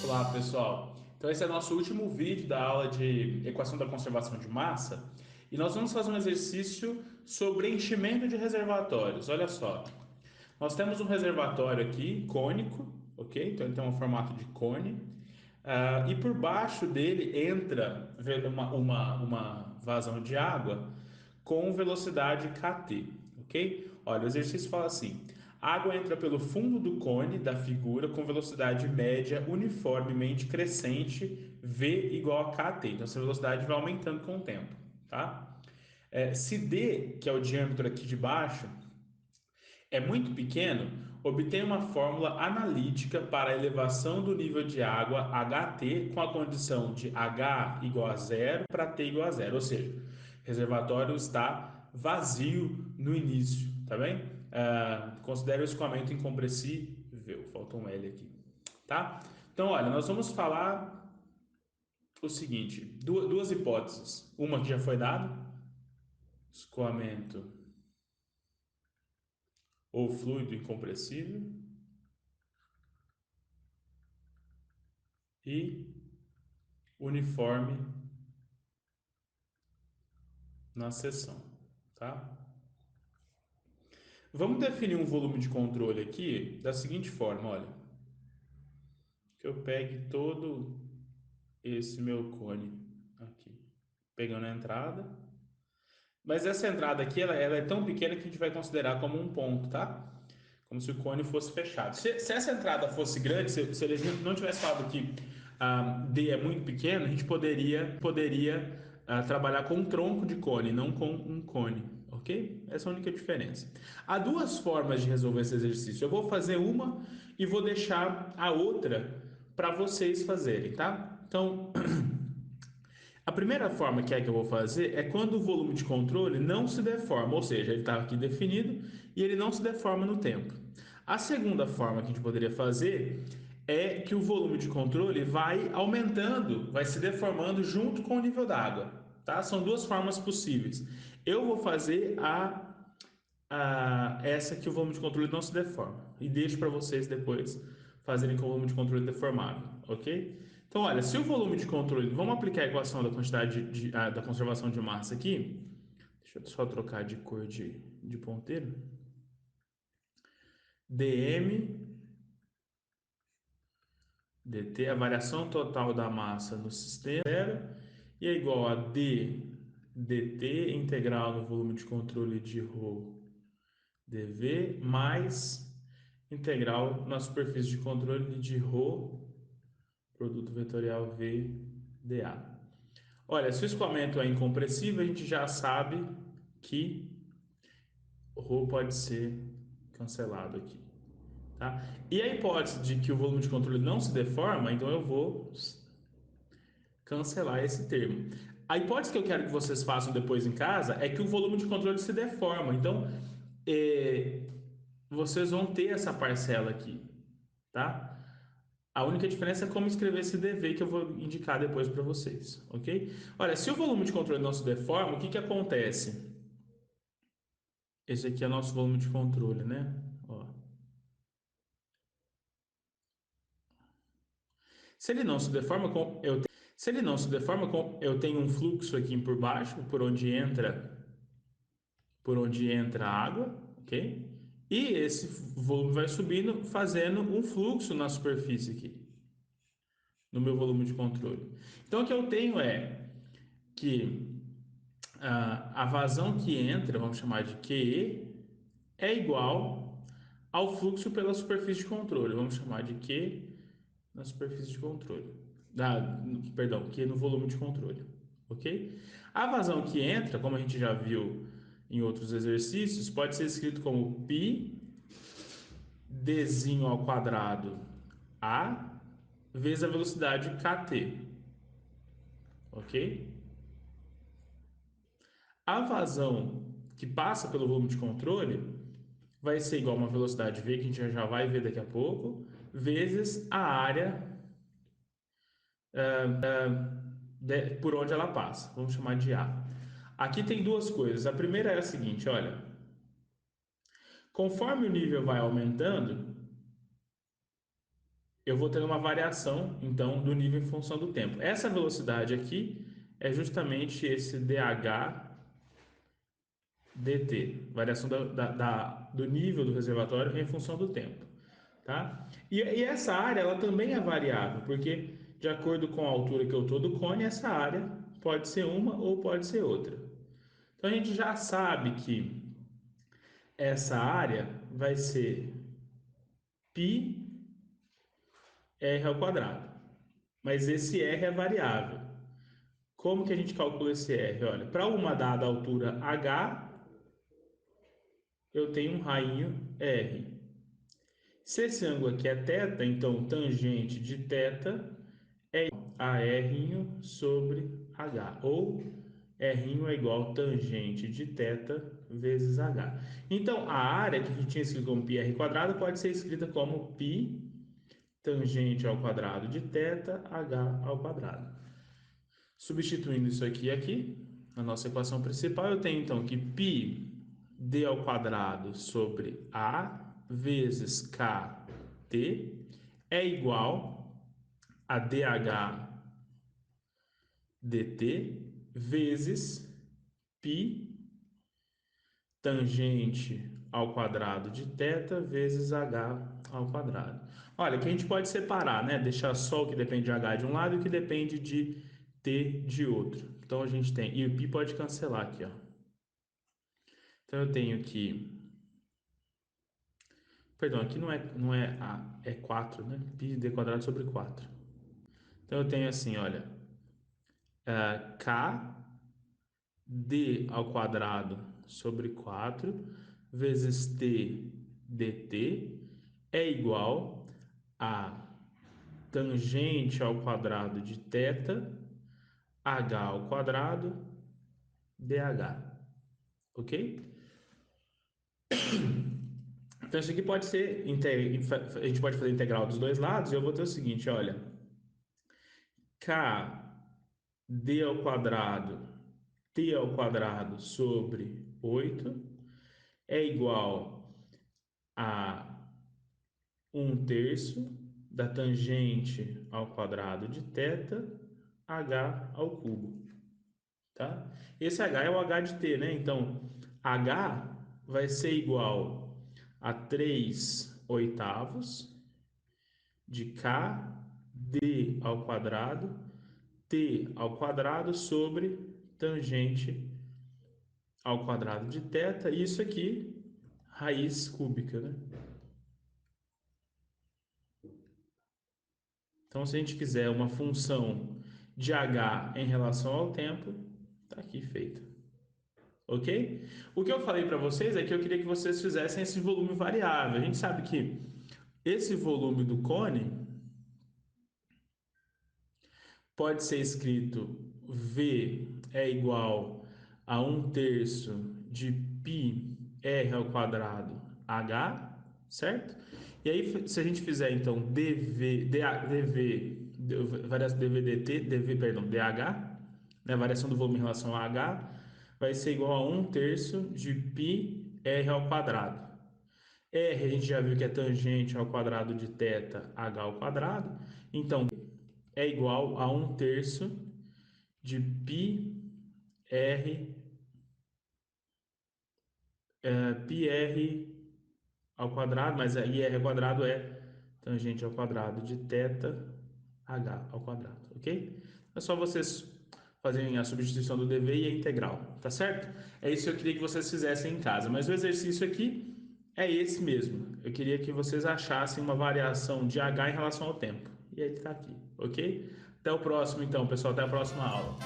Olá, pessoal. Então, esse é o nosso último vídeo da aula de equação da conservação de massa e nós vamos fazer um exercício sobre enchimento de reservatórios. Olha só, nós temos um reservatório aqui cônico, ok? Então, ele tem um formato de cone. E por baixo dele entra uma vazão de água com velocidade kT, ok? Olha, o exercício fala assim: a água entra pelo fundo do cone da figura com velocidade média uniformemente crescente v igual a kT. Então, essa velocidade vai aumentando com o tempo, tá? Se d, que é o diâmetro aqui de baixo, é muito pequeno, obtenha uma fórmula analítica para a elevação do nível de água HT com a condição de H igual a zero para T igual a zero, ou seja, o reservatório está vazio no início, tá bem? Considere o escoamento incompressível, falta um L aqui, tá? Então, olha, nós vamos falar o seguinte, duas hipóteses, uma que já foi dada, escoamento ou fluido incompressível, e uniforme na seção, tá? Vamos definir um volume de controle aqui da seguinte forma, olha, que eu pegue todo esse meu cone aqui, pegando a entrada, mas essa entrada aqui, ela é tão pequena que a gente vai considerar como um ponto, tá? Como se o cone fosse fechado. Se essa entrada fosse grande, se ele não tivesse falado que D é muito pequeno, a gente poderia trabalhar com um tronco de cone, não com um cone, ok? Essa é a única diferença. Há duas formas de resolver esse exercício. Eu vou fazer uma e vou deixar a outra para vocês fazerem, tá? Então, a primeira forma que eu vou fazer é quando o volume de controle não se deforma, ou seja, ele está aqui definido e ele não se deforma no tempo. A segunda forma que a gente poderia fazer é que o volume de controle vai aumentando, vai se deformando junto com o nível d'água, tá? São duas formas possíveis. Eu vou fazer essa que o volume de controle não se deforma e deixo para vocês depois fazerem com o volume de controle deformável, ok? Então, olha, se o volume de controle, vamos aplicar a equação da quantidade da conservação de massa aqui. Deixa eu só trocar de cor de ponteiro. dm dt, a variação total da massa no sistema, zero, e é igual a d dt integral no volume de controle de ρ dv mais integral na superfície de controle de ρ produto vetorial v dA. Olha, se o escoamento é incompressível, a gente já sabe que o ρ pode ser cancelado aqui, tá? E a hipótese de que o volume de controle não se deforma, então eu vou cancelar esse termo. A hipótese que eu quero que vocês façam depois em casa é que o volume de controle se deforma. Então, vocês vão ter essa parcela aqui, tá? A única diferença é como escrever esse dv que eu vou indicar depois para vocês, ok? Olha, se o volume de controle não se deforma, o que que acontece? Esse aqui é nosso volume de controle, né? Ó. Se ele não se deforma, eu tenho um fluxo aqui por baixo, por onde entra a água, ok? E esse volume vai subindo, fazendo um fluxo na superfície aqui, no meu volume de controle. Então, o que eu tenho é que a vazão que entra, vamos chamar de QE, é igual ao fluxo pela superfície de controle, vamos chamar de Q na superfície de controle, perdão, Q no volume de controle, ok? A vazão que entra, como a gente já viu em outros exercícios, pode ser escrito como π dzinho ao quadrado a vezes a velocidade kt, ok? A vazão que passa pelo volume de controle vai ser igual a uma velocidade v, que a gente já vai ver daqui a pouco, vezes a área por onde ela passa. Vamos chamar de A. Aqui tem duas coisas. A primeira é a seguinte, olha, conforme o nível vai aumentando, eu vou tendo uma variação, então, do nível em função do tempo. Essa velocidade aqui é justamente esse dH dt, variação do nível do reservatório em função do tempo. Tá? E essa área ela também é variável, porque de acordo com a altura que eu estou do cone, essa área pode ser uma ou pode ser outra. Então a gente já sabe que essa área vai ser πr ao quadrado, mas esse r é variável. Como que a gente calcula esse r? Olha, para uma dada altura h, eu tenho um rainho r. Se esse ângulo aqui é θ, então tangente de θ é a R' sobre H, ou R' é igual a tangente de θ vezes H. Então, a área que a gente tinha escrito como πr quadrado pode ser escrita como π tangente ao quadrado de θ, H ao quadrado. Substituindo isso aqui e aqui, na nossa equação principal, eu tenho então que π d ao quadrado sobre A vezes kt é igual a dH dt vezes π tangente ao quadrado de θ vezes h ao quadrado. Olha, que a gente pode separar, né? Deixar só o que depende de h de um lado e o que depende de t de outro. Então a gente tem, e o π pode cancelar aqui, ó. Então eu tenho que, perdão, aqui não é a, é 4, né? Π d quadrado sobre 4. Então eu tenho assim, olha, k d ao quadrado sobre 4 vezes t dt é igual a tangente ao quadrado de θ, h ao quadrado, dh. Ok? Então isso aqui pode ser, a gente pode fazer integral dos dois lados, e eu vou ter o seguinte, olha, k d ao quadrado, t ao quadrado sobre 8 é igual a 1/3 da tangente ao quadrado de θ, h ao cubo, tá? Esse h é o h de t, né? Então, h vai ser igual a 3/8 de k d ao quadrado, t ao quadrado sobre tangente ao quadrado de θ, isso aqui, raiz cúbica, né? Então, se a gente quiser uma função de h em relação ao tempo, está aqui feito. Ok? O que eu falei para vocês é que eu queria que vocês fizessem esse volume variável. A gente sabe que esse volume do cone pode ser escrito V é igual a 1/3 de π r ao quadrado h, certo? E aí, se a gente fizer então variação dv dt, perdão, dh, né, variação do volume em relação a h, vai ser igual a 1/3 de π r ao quadrado. R a gente já viu que é tangente ao quadrado de θ, h ao quadrado. Então, é igual a 1/3 de πr ao quadrado, mas aí r ao quadrado é tangente ao quadrado de θ, h ao quadrado, ok? É só vocês fazerem a substituição do dv e a integral, tá certo? É isso que eu queria que vocês fizessem em casa, mas o exercício aqui é esse mesmo. Eu queria que vocês achassem uma variação de h em relação ao tempo. E aí está aqui, ok? Até o próximo, então, pessoal. Até a próxima aula.